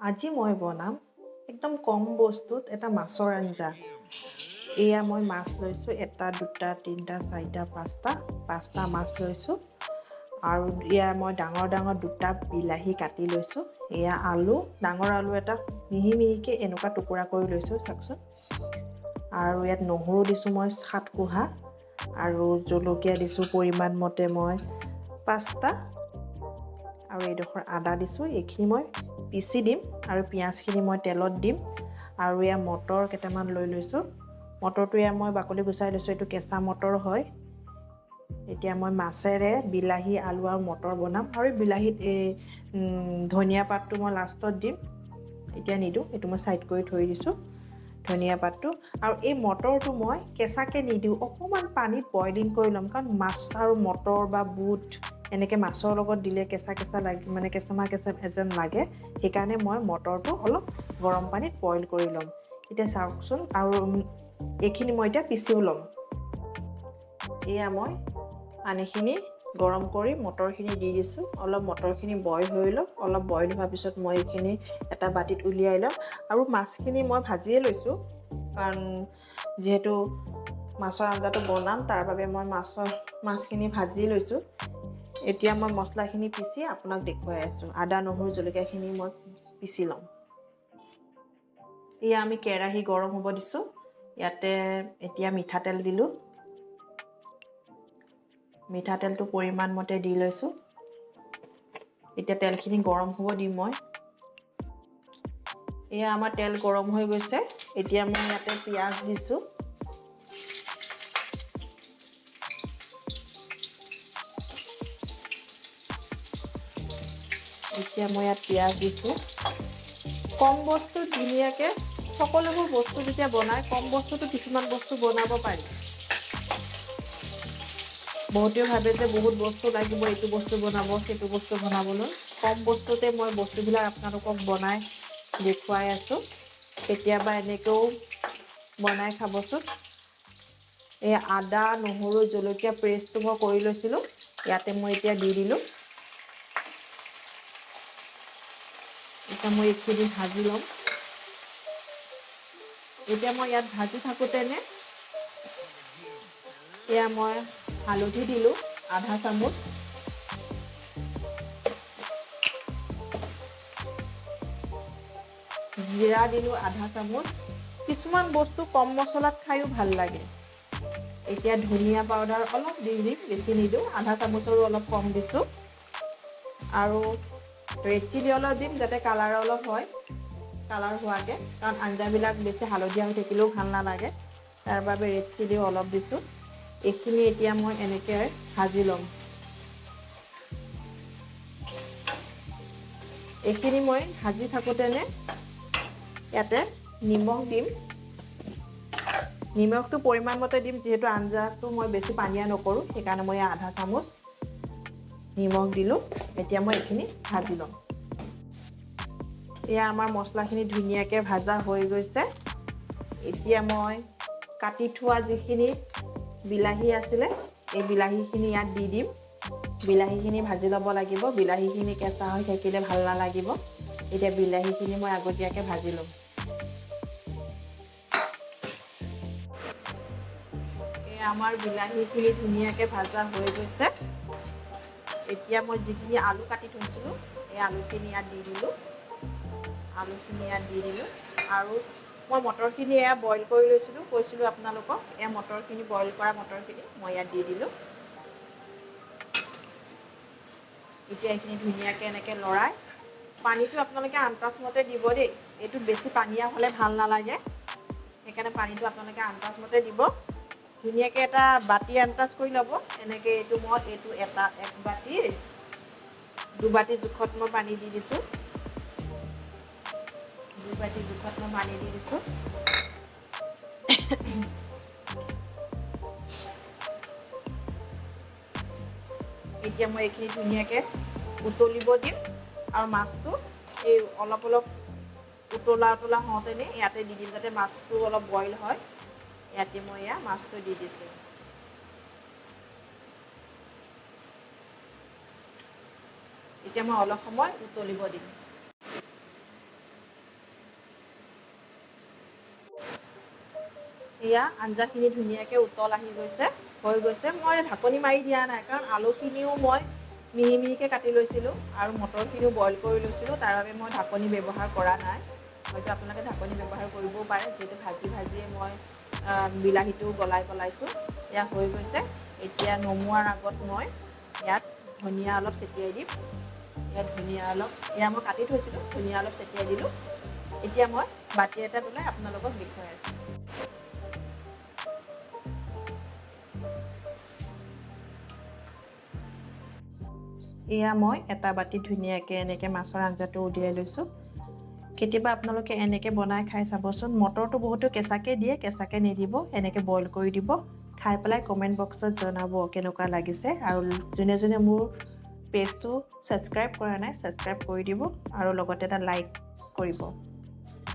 আজি মই বনাম একদম কম বস্তুত এটা মাছৰ আঞ্জা। এয়া মই মাছ লৈছোঁ, এটা দুটা তিনিটা চাৰিটা পাঁচটা মাছ লৈছোঁ। আৰু এয়া মই ডাঙৰ দুটা বিলাহী কাটি লৈছোঁ। এয়া আলু, ডাঙৰ আলু এটা মিহি মিহিকৈ এনেকুৱা টুকুৰা কৰি লৈছোঁ চাওকচোন। আৰু ইয়াত নহৰু দিছোঁ মই 7 কোহা, আৰু জলকীয়া দিছোঁ পৰিমাণ মতে মই 5টা, আৰু এইডোখৰ আদা দিছোঁ। এইখিনি মই পিচি দিম আৰু পিঁয়াজখিনি মই তেলত দিম। আৰু এয়া মটৰ কেইটামান লৈ লৈছোঁ। মটৰটো এয়া মই বাকলি গুচাই লৈছোঁ, এইটো কেঁচা মটৰ হয়। এতিয়া মই মাছেৰে বিলাহী আলু আৰু মটৰ বনাম, আৰু বিলাহীত এই ধনিয়া পাতটো মই লাষ্টত দিম, এতিয়া নিদিওঁ, এইটো মই ছাইড কৰি থৈ দিছোঁ ধনিয়া পাতটো। আৰু এই মটৰটো মই কেঁচাকৈ নিদিওঁ, অকণমান পানীত বইলিং কৰি ল'ম, কাৰণ মাছ আৰু মটৰ বা বুট এনেকৈ মাছৰ লগত দিলে কেঁচা লাগে, মানে কেঁচা যেন লাগে। সেইকাৰণে মই মটৰটো অলপ গৰম পানীত বইল কৰি ল'ম। এতিয়া চাওকচোন, আৰু এইখিনি মই এতিয়া পিচিও ল'ম। এয়া মই পানীখিনি গৰম কৰি মটৰখিনি দি দিছোঁ। অলপ মটৰখিনি বইল হৈ লওক, অলপ বইল হোৱাৰ পিছত মই এইখিনি এটা বাতিত উলিয়াই ল'ম। আৰু মাছখিনি মই ভাজিয়ে লৈছোঁ, কাৰণ যিহেতু মাছৰ আঞ্জাটো বনাম, তাৰ বাবে মই মাছখিনি ভাজি লৈছোঁ। এতিয়া মই মছলাখিনি পিচি আপোনাক দেখুৱাই আছোঁ। আদা নহৰু জলকীয়াখিনি মই পিচি ল'ম। এয়া আমি কেৰাহী গৰম হ'ব দিছোঁ। ইয়াতে এতিয়া মিঠাতেল দিলোঁ। মিঠাতেলটো পৰিমাণ মতে দি লৈছোঁ। এতিয়া তেলখিনি গৰম হ'ব দিম মই। এয়া আমাৰ তেল গৰম হৈ গৈছে। এতিয়া মই ইয়াতে পিঁয়াজ দিছোঁ। এতিয়া মই ইয়াত পিঁয়াজ দিছোঁ। কম বস্তু ধুনীয়াকৈ সকলোবোৰ বস্তু যেতিয়া বনাই, কম বস্তুটো কিছুমান বস্তু বনাব পাৰি। বহুতেও ভাবে যে বহুত বস্তু লাগিব, এইটো বস্তু বনাব সেইটো বস্তু বনাবলৈ। কম বস্তুতে মই বস্তুবিলাক আপোনালোকক বনাই দেখুৱাই আছোঁ। কেতিয়াবা এনেকৈও বনাই খাবচোন। এই আদা নহৰু জলকীয়া পেষ্টটো মই কৰি লৈছিলোঁ, ইয়াতে মই এতিয়া দি দিলোঁ। এতিয়া মই এইখিনি ভাজি ল'ম। এতিয়া মই ইয়াত ভাজি থাকোঁতেনে এয়া মই হালধি দিলোঁ আধা চামুচ, জিৰা দিলোঁ আধা চামুচ। কিছুমান বস্তু কম মছলাত খায়ো ভাল লাগে। এতিয়া ধনিয়া পাউডাৰ অলপ দি দিম, বেছি নিদিওঁ, আধা চামুচৰো অলপ কম দিছোঁ। আৰু ৰেড চিলি অলপ দিম, যাতে কালাৰ অলপ হয়, কালাৰ হোৱাকৈ, কাৰণ আঞ্জাবিলাক বেছি হালধীয়া হৈ থাকিলেও ভাল নালাগে। তাৰ বাবে ৰেড চিলিও অলপ দিছোঁ। এইখিনি এতিয়া মই এনেকৈ ভাজি ল'ম। এইখিনি মই ভাজি থাকোঁতেনে ইয়াতে নিমখ দিম। নিমখটো পৰিমাণ মতে দিম, যিহেতু আঞ্জাটো মই বেছি পানীয়া নকৰোঁ, সেইকাৰণে মই আধা চামুচ নিমখ দিলোঁ। এতিয়া মই এইখিনি ভাজি ল'ম। এয়া আমাৰ মছলাখিনি ধুনীয়াকৈ ভাজা হৈ গৈছে। এতিয়া মই কাটি থোৱা যিখিনি বিলাহী আছিলে, এই বিলাহীখিনি ইয়াত দি দিম। বিলাহীখিনি ভাজি ল'ব লাগিব, বিলাহীখিনি কেঁচা হৈ থাকিলে ভাল নালাগিব। এতিয়া বিলাহীখিনি মই আগতীয়াকৈ ভাজি ল'ম। এই আমাৰ বিলাহীখিনি ধুনীয়াকৈ ভাজা হৈ গৈছে। এতিয়া মই যিখিনি আলু কাটি থৈছিলোঁ, এই আলুখিনি ইয়াত দি দিলোঁ। আৰু মই মটৰখিনি এয়া বইল কৰি লৈছিলোঁ, কৈছিলোঁ আপোনালোকক। এয়া মটৰখিনি বইল কৰা মটৰখিনি মই ইয়াত দি দিলোঁ। এতিয়া এইখিনি ধুনীয়াকৈ এনেকৈ লৰাই, পানীটো আপোনালোকে আন্দাজমতে দিব দেই। এইটো বেছি পানীয়া হ'লে ভাল নালাগে, সেইকাৰণে পানীটো আপোনালোকে আন্দাজমতে দিব। ধুনীয়াকৈ এটা বাতি আন্দাজ কৰি ল'ব। এনেকৈ এইটো এক বাতি, 2 বাতি জোখত মই পানী দি দিছোঁ। 2 বাতি জোখত মই পানী দি দিছোঁ। এতিয়া মই এইখিনি ধুনীয়াকৈ উতলিব দিম। আৰু মাছটো এই অলপ উতলা হওঁতেনে ইয়াতে দি দিম, যাতে মাছটো অলপ বইল হয়। ইয়াতে মই মাছটো দি দিছোঁ। এতিয়া মই অলপ সময় উতলিব দিম। এয়া আঞ্জাখিনি ধুনীয়াকৈ উতল আহি গৈছে হৈ গৈছে মই ঢাকনি মাৰি দিয়া নাই কাৰণ আলুখিনিও মই মিহি মিহিকৈ কাটি লৈছিলোঁ আৰু মটৰখিনিও বইল কৰি লৈছিলোঁ তাৰ বাবে মই ঢাকনি ব্যৱহাৰ কৰা নাই হয়তো আপোনালোকে ঢাকনি ব্যৱহাৰ কৰিবও পাৰে যিহেতু ভাজিয়ে মই বিলাহীটো গলাই পেলাইছোঁ এয়া হৈ গৈছে এতিয়া নমোৱাৰ আগত মই ইয়াত ধনিয়া অলপ ছটিয়াই দিম ইয়াত ধনিয়া অলপ এয়া মই কাটি থৈছিলোঁ ধনিয়া অলপ ছটিয়াই দিলোঁ এতিয়া মই বাটি এটা ওলাই আপোনালোকক দেখুৱাই আছোঁ এয়া মই এটা বাটি ধুনীয়াকৈ এনেকৈ মাছৰ আঞ্জাটো উলিয়াই লৈছোঁ কেতিয়াবা আপোনালোকে এনেকৈ বনাই খাই চাবচোন মটৰটো বহুতো কেঁচাকৈ দিয়ে কেঁচাকৈ নিদিব এনেকৈ বইল কৰি দিব খাই পেলাই কমেণ্ট বক্সত জনাব কেনেকুৱা লাগিছে আৰু যোনে যোনে মোৰ পেজটো ছাবস্ক্ৰাইব কৰা নাই ছাবস্ক্ৰাইব কৰি দিব আৰু লগতে এটা লাইক কৰিব